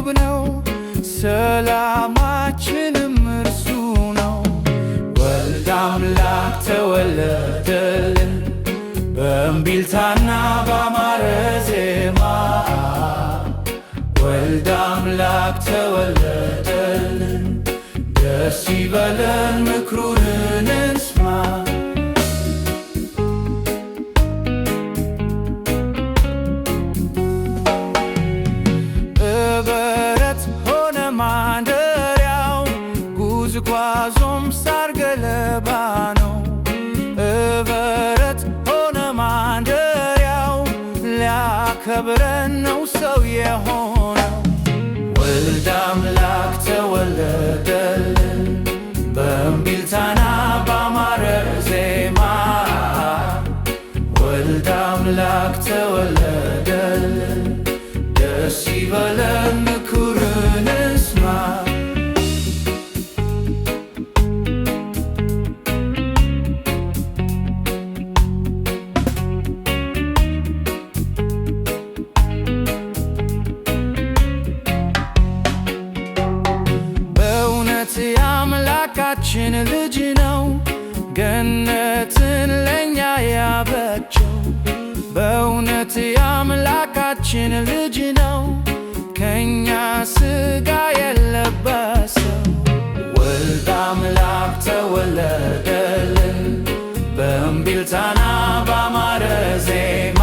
ውብ ነው፣ ሰላማችንም እርሱ ነው። ወልደ አምላክ ተወለደልን በእምቢልታና ባማረ ዜማ። ወልደ አምላክ ተወለደልን ደስ ይበለን ምክሩን እንስማ። በበረት ሆነ ማደሪያው ጉዝጓዞም ሳር ገለባ ነው። በበረት ሆነ ማደሪያው ሊያከብረን ነው ሰው የሆነው። ወልደ አምላክ ተወለደልን በእምቢልታና ባማረ ዜማ። ወልደ አምላክ ተወለደልን ደስ ይበለን ምክሩን እንስማ። በእውነት የአምላካችን ልጅ ነው ገነትን ለእኛ ያበጀው። በእውነት የአምላካችን ልጅ ነው ከእኛ ሥጋ የለበሰው። ወልደ አምላክ ተወለደልን በእምቢልታና ባማረ ዜማ።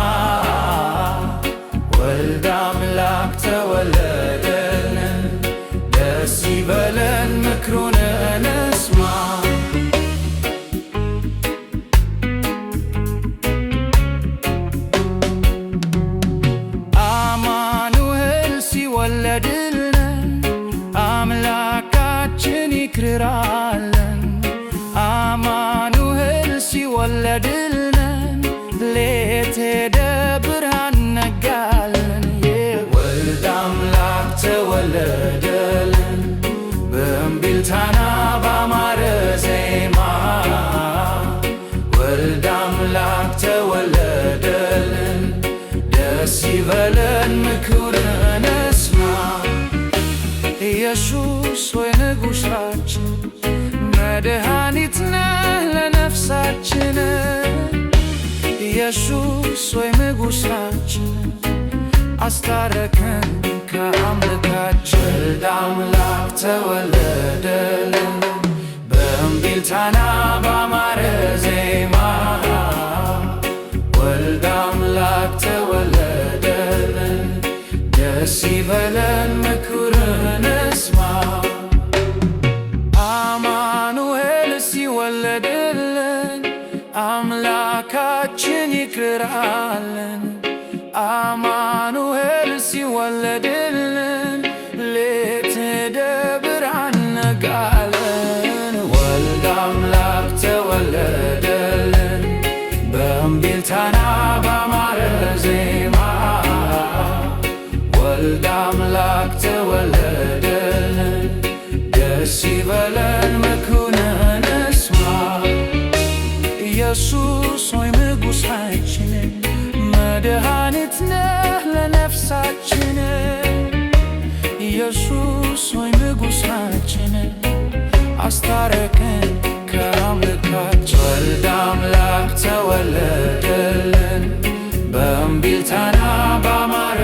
ወልደ አምላክ ተወለደልን ደስ ይበለን ምክሩን እንስማ። ወለድልን አምላካችን ይክራለን። አማኑኤል ሲወለድልን ሌት ሄደ ብርሃን ነጋልን። ወልደ አምላክ ተወለደልን በእምቢልታና ባማረ ዜማ። ወልደ አምላክ ተወለደልን ደስ ይበለን ምክሩን እንስማ። ኢየሱስ ሆይ ንጉሣችን መድኃኒት ነህ ለነፍሳችን። ኢየሱስ ሆይ ንጉሣችን አስታረቀን ከአምላካችን። ወልደ አምላክ ተወለደልን በእምቢልታና ባማረ ዜማ። ወልደ አምላክ ተወለደልን ደስ ይበለን ምክሩን እንስማ። አማኑኤል ሲወለድልን አምላካችን ይክራለን። አማኑኤል ሲወለድልን ሌት ሄደ ብርሃን ነጋልን። ወልደ አምላክ ተወለደልን በእምቢልታና ባማረ ዜማ። ወልደ አምላክ ተወለደልን ደስ ይበለን ምክሩን እንስማ። ኢየሱስ ሆይ ንጉሣችን መድኃኒት ነህ ለነፍሳችን። ኢየሱስ ሆይ ንጉሣችን አስታረቀን ከአምላካችን። ወልደ አምላክ ተወለደልን በእምቢልታና ባማረ